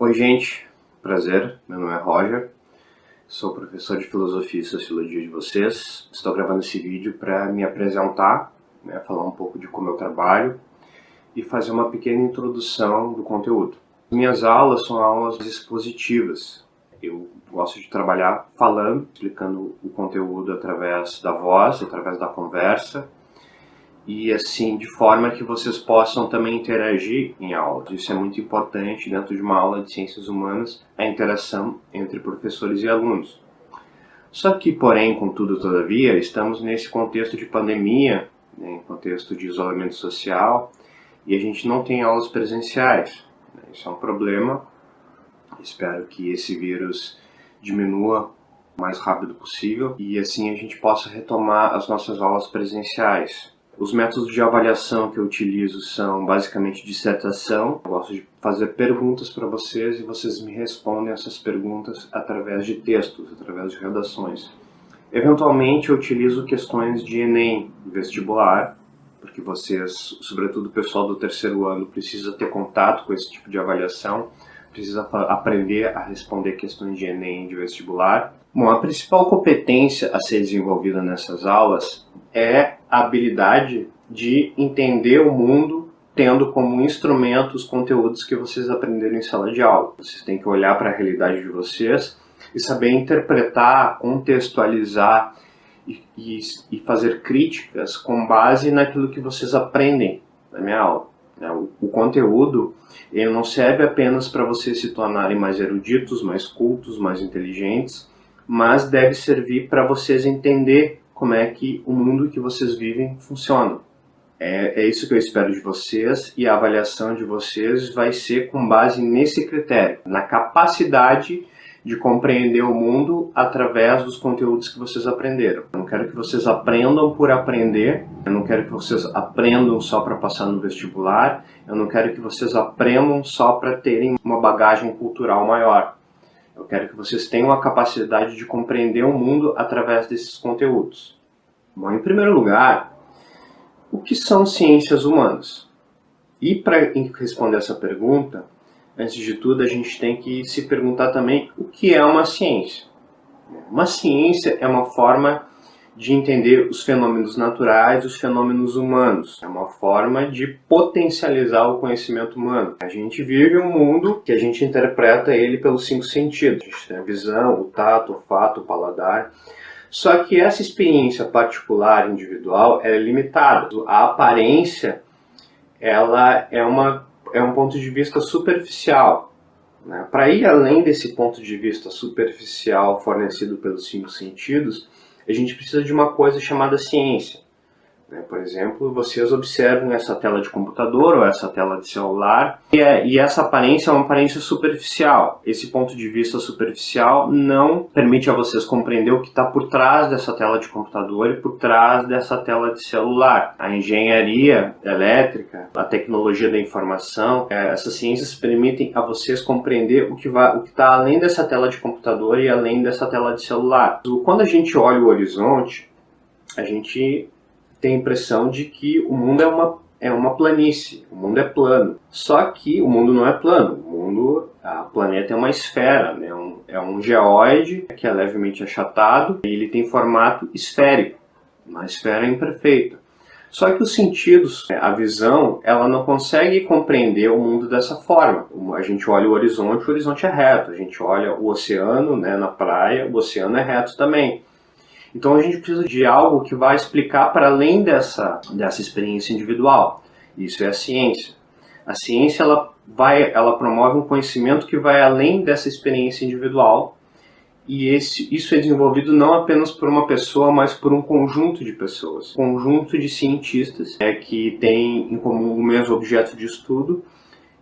Oi gente, prazer, meu nome é Roger, sou professor de Filosofia e Sociologia de vocês. Estou gravando esse vídeo para me apresentar, falar um pouco de como eu trabalho e fazer uma pequena introdução do conteúdo. Minhas aulas são aulas expositivas. Eu gosto de trabalhar falando, explicando o conteúdo através da voz, através da conversa, e assim, de forma que vocês possam também interagir em aula. Isso é muito importante dentro de uma aula de ciências humanas, a interação entre professores e alunos. Só que, porém, contudo, todavia, estamos nesse contexto de pandemia, em contexto de isolamento social, e a gente não tem aulas presenciais. Isso é um problema. Espero que esse vírus diminua o mais rápido possível e assim a gente possa retomar as nossas aulas presenciais. Os métodos de avaliação que eu utilizo são basicamente dissertação. Eu gosto de fazer perguntas para vocês e vocês me respondem essas perguntas através de textos, através de redações. Eventualmente eu utilizo questões de Enem, vestibular, porque vocês, sobretudo o pessoal do terceiro ano, precisa ter contato com esse tipo de avaliação, precisa aprender a responder questões de Enem de vestibular. Bom, a principal competência a ser desenvolvida nessas aulas é a habilidade de entender o mundo tendo como instrumento os conteúdos que vocês aprenderam em sala de aula. Vocês têm que olhar para a realidade de vocês e saber interpretar, contextualizar e fazer críticas com base naquilo que vocês aprendem na minha aula. O conteúdo ele não serve apenas para vocês se tornarem mais eruditos, mais cultos, mais inteligentes, mas deve servir para vocês entender como é que o mundo que vocês vivem funciona. É isso que eu espero de vocês, e a avaliação de vocês vai ser com base nesse critério, na capacidade de compreender o mundo através dos conteúdos que vocês aprenderam. Eu não quero que vocês aprendam por aprender, eu não quero que vocês aprendam só para passar no vestibular, eu não quero que vocês aprendam só para terem uma bagagem cultural maior. Eu quero que vocês tenham a capacidade de compreender o mundo através desses conteúdos. Bom, em primeiro lugar, o que são ciências humanas? E para responder essa pergunta, antes de tudo, a gente tem que se perguntar também o que é uma ciência. Uma ciência é uma forma de entender os fenômenos naturais, os fenômenos humanos. É uma forma de potencializar o conhecimento humano. A gente vive um mundo que a gente interpreta ele pelos 5 sentidos. A gente tem a visão, o tato, o olfato, o paladar. Só que essa experiência particular, individual, é limitada. A aparência, ela é um ponto de vista superficial. Para ir além desse ponto de vista superficial fornecido pelos 5 sentidos, a gente precisa de uma coisa chamada ciência. Por exemplo, vocês observam essa tela de computador ou essa tela de celular e essa aparência é uma aparência superficial. Esse ponto de vista superficial não permite a vocês compreender o que está por trás dessa tela de computador e por trás dessa tela de celular. A engenharia elétrica, a tecnologia da informação, essas ciências permitem a vocês compreender o que está além dessa tela de computador e além dessa tela de celular. Quando a gente olha o horizonte, a gente tem a impressão de que o mundo é uma planície, o mundo é plano. Só que o mundo não é plano, o planeta é uma esfera, é um geóide que é levemente achatado e ele tem formato esférico, uma esfera imperfeita. Só que os sentidos, a visão, ela não consegue compreender o mundo dessa forma. A gente olha o horizonte é reto, a gente olha o oceano, na praia, o oceano é reto também. Então a gente precisa de algo que vai explicar para além dessa experiência individual. Isso é a ciência. A ciência ela promove um conhecimento que vai além dessa experiência individual e isso é desenvolvido não apenas por uma pessoa, mas por um conjunto de pessoas. Um conjunto de cientistas que tem em comum o mesmo objeto de estudo.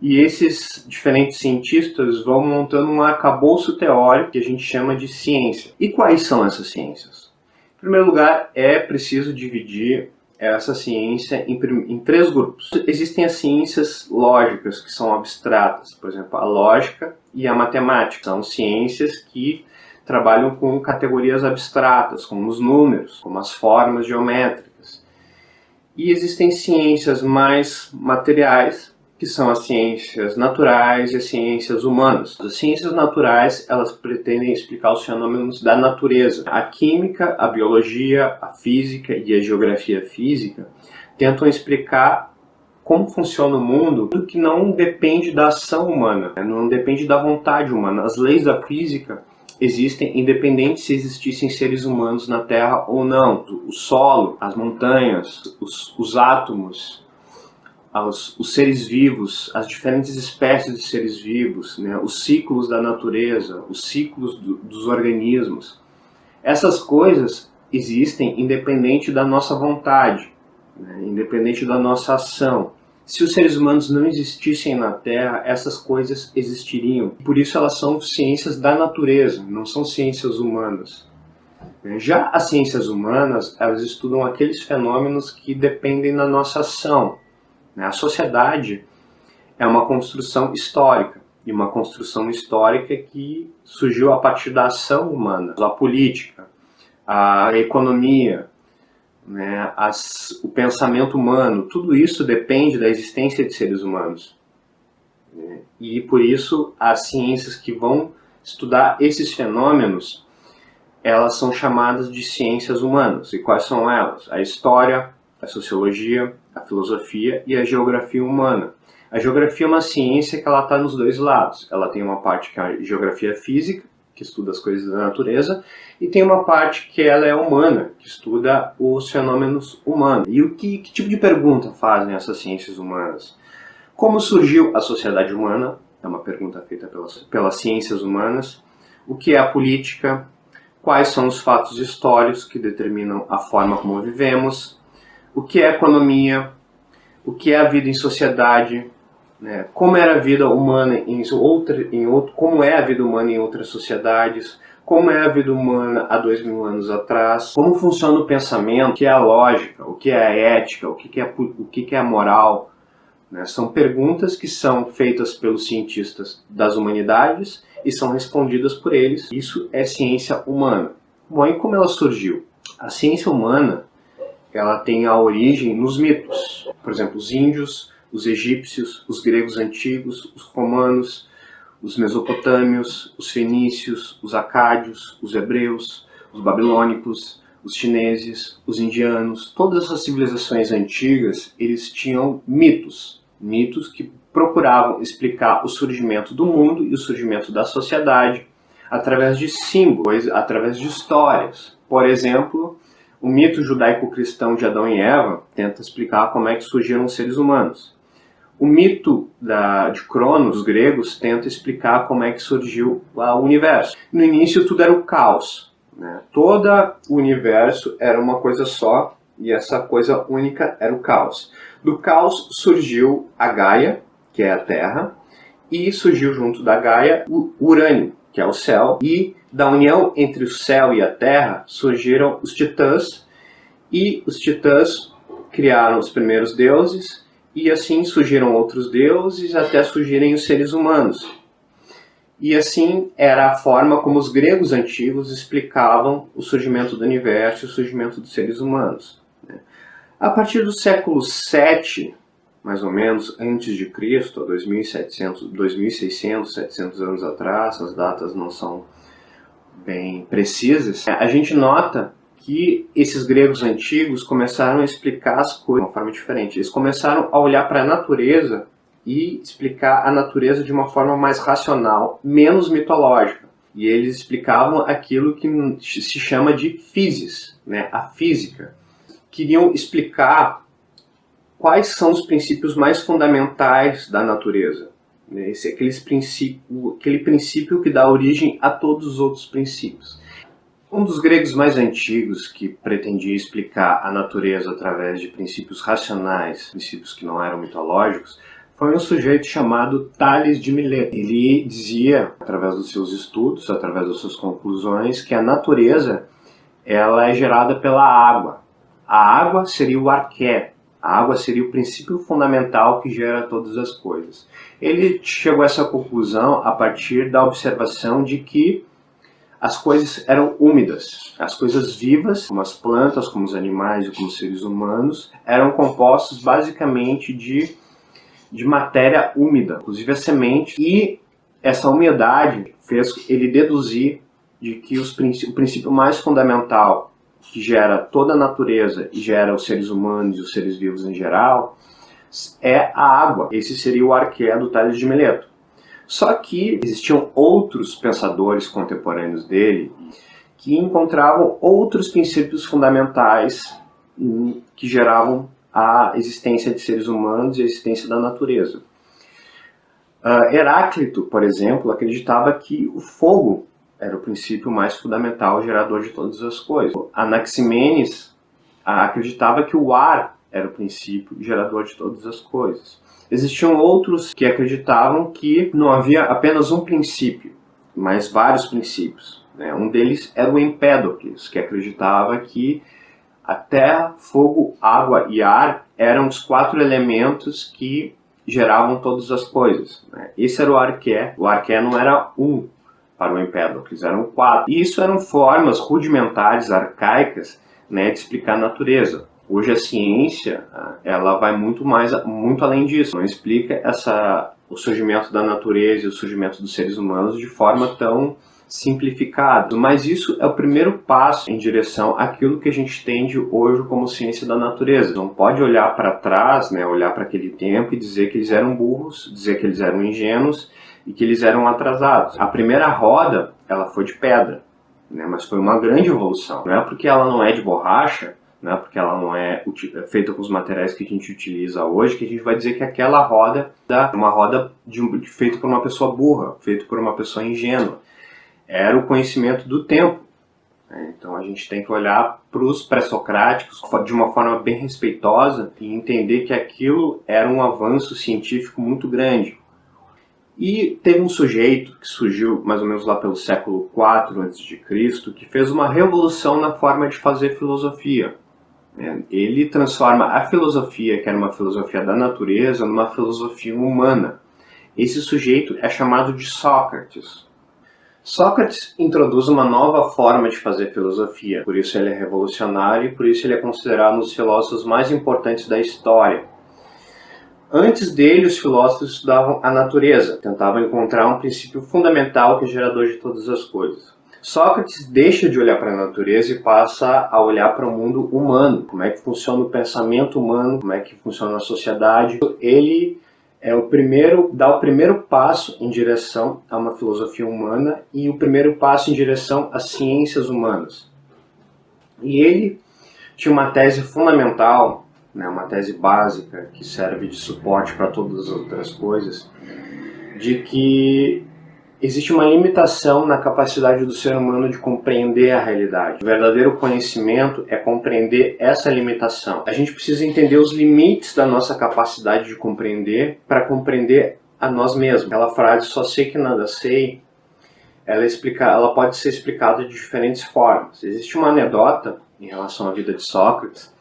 E esses diferentes cientistas vão montando um arcabouço teórico que a gente chama de ciência. E quais são essas ciências? Em primeiro lugar, é preciso dividir essa ciência em 3 grupos. Existem as ciências lógicas, que são abstratas. Por exemplo, a lógica e a matemática. São ciências que trabalham com categorias abstratas, como os números, como as formas geométricas. E existem ciências mais materiais, que são as ciências naturais e as ciências humanas. As ciências naturais, elas pretendem explicar os fenômenos da natureza. A química, a biologia, a física e a geografia física tentam explicar como funciona o mundo, tudo que não depende da ação humana, não depende da vontade humana. As leis da física existem independente se existissem seres humanos na Terra ou não. O solo, as montanhas, os átomos, os seres vivos, as diferentes espécies de seres vivos, né? Os ciclos da natureza, os ciclos dos organismos. Essas coisas existem independente da nossa vontade, né? Independente da nossa ação. Se os seres humanos não existissem na Terra, essas coisas existiriam. Por isso elas são ciências da natureza, não são ciências humanas. Já as ciências humanas, elas estudam aqueles fenômenos que dependem da nossa ação. A sociedade é uma construção histórica, e uma construção histórica que surgiu a partir da ação humana. A política, a economia, né, o pensamento humano, tudo isso depende da existência de seres humanos. E por isso as ciências que vão estudar esses fenômenos, elas são chamadas de ciências humanas. E quais são elas? A história, a sociologia, a filosofia e a geografia humana. A geografia é uma ciência que ela está nos dois lados. Ela tem uma parte que é a geografia física, que estuda as coisas da natureza, e tem uma parte que ela é humana, que estuda os fenômenos humanos. E que tipo de pergunta fazem essas ciências humanas? Como surgiu a sociedade humana? É uma pergunta feita pelas ciências humanas. O que é a política? Quais são os fatos históricos que determinam a forma como vivemos? O que é a economia? O que é a vida em sociedade? Como era a vida humana como é a vida humana em outras sociedades, como é a vida humana há 2000 anos atrás, como funciona o pensamento, o que é a lógica, o que é a ética, o que é a moral. São perguntas que são feitas pelos cientistas das humanidades e são respondidas por eles. Isso é ciência humana. Bom, e como ela surgiu? A ciência humana, ela tem a origem nos mitos. Por exemplo, os índios, os egípcios, os gregos antigos, os romanos, os mesopotâmios, os fenícios, os acádios, os hebreus, os babilônicos, os chineses, os indianos. Todas essas civilizações antigas, eles tinham mitos que procuravam explicar o surgimento do mundo e o surgimento da sociedade através de símbolos, através de histórias. Por exemplo, o mito judaico-cristão de Adão e Eva tenta explicar como é que surgiram os seres humanos. O mito de Cronos, dos gregos, tenta explicar como é que surgiu o universo. No início tudo era o caos. Todo o universo era uma coisa só e essa coisa única era o caos. Do caos surgiu a Gaia, que é a Terra, e surgiu junto da Gaia o Urânio, que é o céu, e da união entre o céu e a Terra surgiram os titãs, e os titãs criaram os primeiros deuses, e assim surgiram outros deuses até surgirem os seres humanos. E assim era a forma como os gregos antigos explicavam o surgimento do universo e o surgimento dos seres humanos. A partir do século VII, mais ou menos, antes de Cristo, 2600, 700 anos atrás, as datas não são bem precisas, a gente nota que esses gregos antigos começaram a explicar as coisas de uma forma diferente. Eles começaram a olhar para a natureza e explicar a natureza de uma forma mais racional, menos mitológica. E eles explicavam aquilo que se chama de physis, a física. Queriam explicar quais são os princípios mais fundamentais da natureza. Aquele princípio que dá origem a todos os outros princípios. Um dos gregos mais antigos que pretendia explicar a natureza através de princípios racionais, princípios que não eram mitológicos, foi um sujeito chamado Tales de Mileto. Ele dizia, através dos seus estudos, através das suas conclusões, que a natureza ela é gerada pela água. A água seria o arqué, a água seria o princípio fundamental que gera todas as coisas. Ele chegou a essa conclusão a partir da observação de que as coisas eram úmidas. As coisas vivas, como as plantas, como os animais e como os seres humanos, eram compostos basicamente de de matéria úmida, inclusive a semente, e essa umidade fez ele deduzir de que o princípio mais fundamental que gera toda a natureza e gera os seres humanos e os seres vivos em geral é a água. Esse seria o arqué do Tales de Mileto. Só que existiam outros pensadores contemporâneos dele que encontravam outros princípios fundamentais que geravam a existência de seres humanos e a existência da natureza. Heráclito, por exemplo, acreditava que o fogo era o princípio mais fundamental, gerador de todas as coisas. Anaximenes acreditava que o ar era o princípio gerador de todas as coisas. Existiam outros que acreditavam que não havia apenas um princípio, mas vários princípios. Um deles era o Empédocles, que acreditava que a terra, fogo, água e ar eram os 4 elementos que geravam todas as coisas. Esse era o arqué. O arqué não era um para o Empédocles, eram 4. E isso eram formas rudimentares, arcaicas, de explicar a natureza. Hoje a ciência, ela vai muito além disso. Não explica o surgimento da natureza e o surgimento dos seres humanos de forma tão simplificada. Mas isso é o primeiro passo em direção àquilo que a gente entende hoje como ciência da natureza. Não pode olhar para trás, olhar para aquele tempo e dizer que eles eram burros, dizer que eles eram ingênuos e que eles eram atrasados. A primeira roda, ela foi de pedra, mas foi uma grande evolução. Não é porque ela não é de borracha, porque ela não é feita com os materiais que a gente utiliza hoje, que a gente vai dizer que aquela roda é uma roda feita por uma pessoa burra, feita por uma pessoa ingênua. Era o conhecimento do tempo. Então a gente tem que olhar para os pré-socráticos de uma forma bem respeitosa e entender que aquilo era um avanço científico muito grande. E teve um sujeito que surgiu mais ou menos lá pelo século IV a.C., que fez uma revolução na forma de fazer filosofia. Ele transforma a filosofia, que era uma filosofia da natureza, numa filosofia humana. Esse sujeito é chamado de Sócrates. Sócrates introduz uma nova forma de fazer filosofia, por isso ele é revolucionário e por isso ele é considerado um dos filósofos mais importantes da história. Antes dele, os filósofos estudavam a natureza, tentavam encontrar um princípio fundamental que é gerador de todas as coisas. Sócrates deixa de olhar para a natureza e passa a olhar para o mundo humano, como é que funciona o pensamento humano, como é que funciona a sociedade. Ele dá o primeiro passo em direção a uma filosofia humana e o primeiro passo em direção às ciências humanas. E ele tinha uma tese fundamental, uma tese básica que serve de suporte para todas as outras coisas, de que existe uma limitação na capacidade do ser humano de compreender a realidade. O verdadeiro conhecimento é compreender essa limitação. A gente precisa entender os limites da nossa capacidade de compreender para compreender a nós mesmos. Aquela frase, só sei que nada sei, ela pode ser explicada de diferentes formas. Existe uma anedota em relação à vida de Sócrates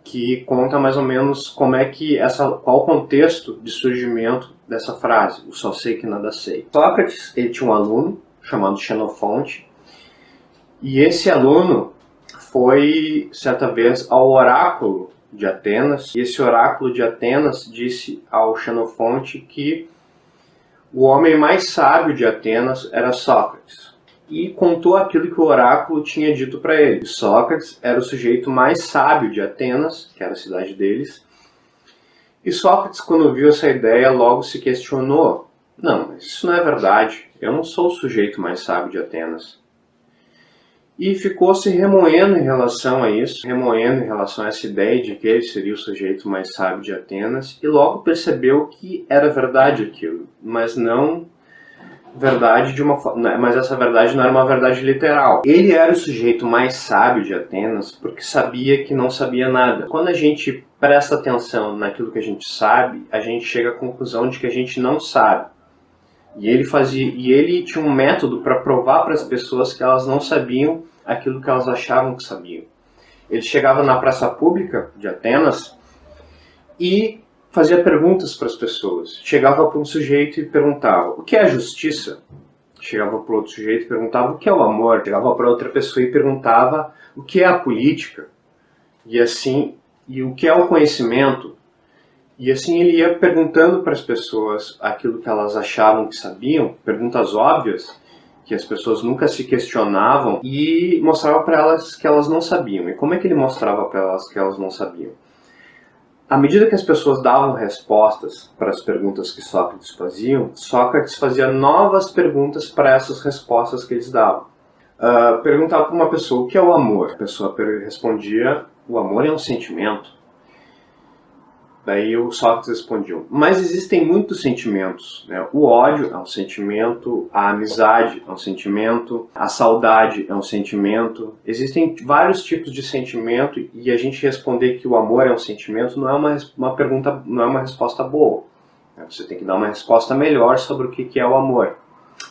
que conta mais ou menos qual o contexto de surgimento dessa frase, o só sei que nada sei. Sócrates, ele tinha um aluno chamado Xenofonte, e esse aluno foi, certa vez, ao oráculo de Atenas, e esse oráculo de Atenas disse ao Xenofonte que o homem mais sábio de Atenas era Sócrates. E contou aquilo que o oráculo tinha dito para ele. Sócrates era o sujeito mais sábio de Atenas, que era a cidade deles. E Sócrates, quando viu essa ideia, logo se questionou. Não, mas isso não é verdade. Eu não sou o sujeito mais sábio de Atenas. E ficou se remoendo em relação a isso, remoendo em relação a essa ideia de que ele seria o sujeito mais sábio de Atenas, e logo percebeu que era verdade aquilo, mas não verdade mas essa verdade não era uma verdade literal. Ele era o sujeito mais sábio de Atenas porque sabia que não sabia nada. Quando a gente presta atenção naquilo que a gente sabe, a gente chega à conclusão de que a gente não sabe. E ele tinha um método para provar para as pessoas que elas não sabiam aquilo que elas achavam que sabiam. Ele chegava na praça pública de Atenas e fazia perguntas para as pessoas. Chegava para um sujeito e perguntava: o que é a justiça? Chegava para outro sujeito e perguntava: o que é o amor? Chegava para outra pessoa e perguntava: o que é a política? E assim, e o que é o conhecimento? E assim ele ia perguntando para as pessoas aquilo que elas achavam que sabiam, perguntas óbvias, que as pessoas nunca se questionavam, e mostrava para elas que elas não sabiam. E como é que ele mostrava para elas que elas não sabiam? À medida que as pessoas davam respostas para as perguntas que Sócrates faziam, Sócrates fazia novas perguntas para essas respostas que eles davam. Perguntava para uma pessoa o que é o amor. A pessoa respondia: o amor é um sentimento. Daí o Sócrates respondia: mas existem muitos sentimentos, né? O ódio é um sentimento, a amizade é um sentimento, a saudade é um sentimento. Existem vários tipos de sentimento, e a gente responder que o amor é um sentimento não é uma pergunta, não é uma resposta boa. Você tem que dar uma resposta melhor sobre o que é o amor.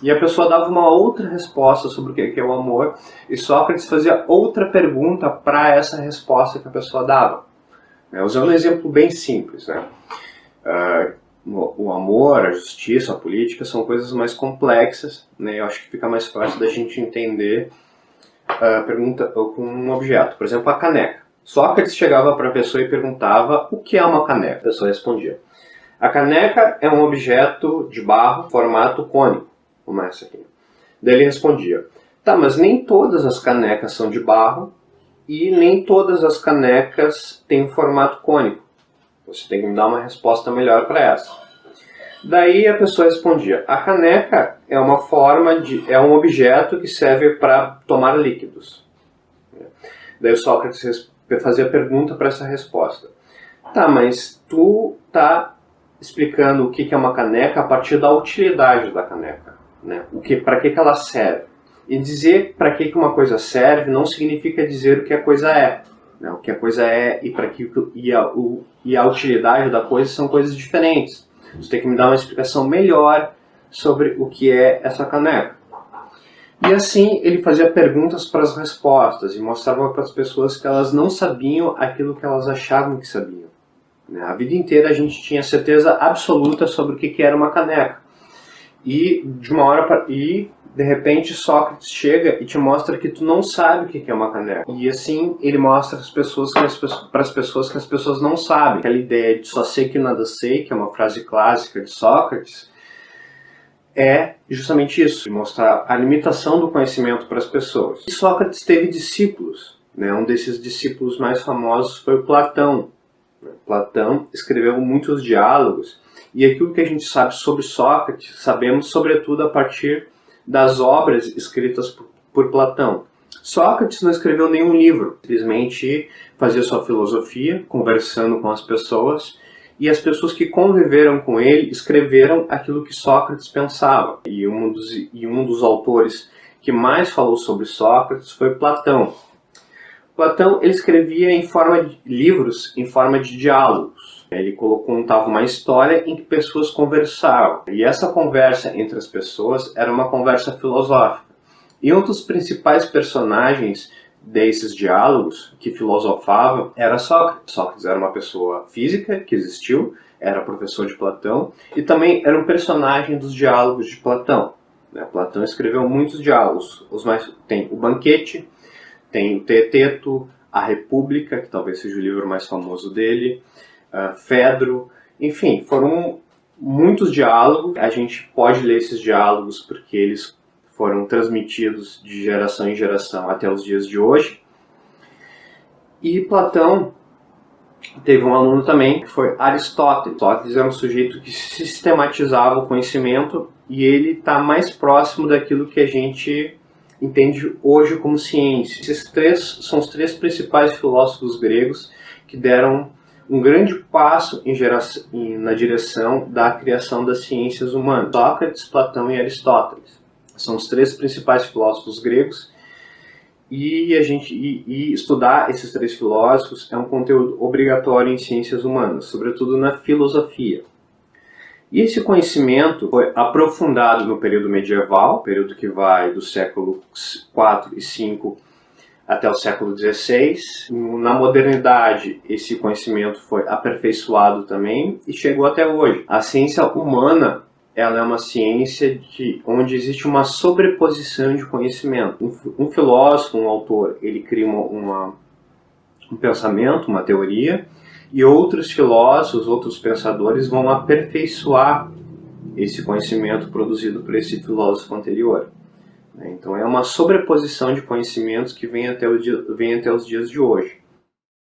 E a pessoa dava uma outra resposta sobre o que é o amor, e Sócrates fazia outra pergunta para essa resposta que a pessoa dava. Usando um exemplo bem simples, né? O amor, a justiça, a política são coisas mais complexas, né? Eu acho que fica mais fácil da gente entender a pergunta com um objeto. Por exemplo, a caneca. Sócrates chegava para a pessoa e perguntava: o que é uma caneca? A pessoa respondia: a caneca é um objeto de barro, formato cônico, como essa aqui. Daí ele respondia: tá, mas nem todas as canecas são de barro, e nem todas as canecas têm um formato cônico. Você tem que me dar uma resposta melhor para essa. Daí a pessoa respondia: a caneca é é um objeto que serve para tomar líquidos. Daí o Sócrates fazia pergunta para essa resposta: tá, mas tu tá explicando o que é uma caneca a partir da utilidade da caneca, né? Para que ela serve? E dizer para que uma coisa serve não significa dizer o que a coisa é. Né? O que a coisa é e a utilidade da coisa são coisas diferentes. Você tem que me dar uma explicação melhor sobre o que é essa caneca. E assim ele fazia perguntas para as respostas e mostrava para as pessoas que elas não sabiam aquilo que elas achavam que sabiam. Né? A vida inteira a gente tinha certeza absoluta sobre o que era uma caneca. E de uma hora para... de repente Sócrates chega e te mostra que tu não sabe o que é uma caneca. E assim ele mostra para as pessoas que as pessoas não sabem. Aquela ideia de só sei que nada sei, que é uma frase clássica de Sócrates, é justamente isso, de mostrar a limitação do conhecimento para as pessoas. E Sócrates teve discípulos, né? Um desses discípulos mais famosos foi o Platão. Platão escreveu muitos diálogos, e aquilo que a gente sabe sobre Sócrates, sabemos sobretudo a partir das obras escritas por Platão. Sócrates não escreveu nenhum livro, simplesmente fazia sua filosofia, conversando com as pessoas, e as pessoas que conviveram com ele escreveram aquilo que Sócrates pensava. E um dos autores que mais falou sobre Sócrates foi Platão. Platão ele escrevia em forma de livros, em forma de diálogos. Ele contava uma história em que pessoas conversavam. E essa conversa entre as pessoas era uma conversa filosófica. E um dos principais personagens desses diálogos que filosofava era Sócrates. Sócrates era uma pessoa física que existiu, era professor de Platão e também era um personagem dos diálogos de Platão. Platão escreveu muitos diálogos. Tem o Banquete, tem o Teeteto, a República, que talvez seja o livro mais famoso dele, Fedro, enfim, foram muitos diálogos. A gente pode ler esses diálogos porque eles foram transmitidos de geração em geração até os dias de hoje. E Platão teve um aluno também, que foi Aristóteles. Aristóteles era um sujeito que sistematizava o conhecimento e ele está mais próximo daquilo que a gente entende hoje como ciência. Esses três são os três principais filósofos gregos que deram um grande passo na direção da criação das ciências humanas. Sócrates, Platão e Aristóteles. São os três principais filósofos gregos e estudar esses três filósofos é um conteúdo obrigatório em ciências humanas, sobretudo na filosofia. E esse conhecimento foi aprofundado no período medieval, período que vai do século IV e V até o século XVI. Na modernidade, esse conhecimento foi aperfeiçoado também e chegou até hoje. A ciência humana ela é uma ciência onde existe uma sobreposição de conhecimento. Um filósofo, um autor, ele cria um pensamento, uma teoria, e outros filósofos, outros pensadores vão aperfeiçoar esse conhecimento produzido por esse filósofo anterior. Então é uma sobreposição de conhecimentos que vem até os dias de hoje.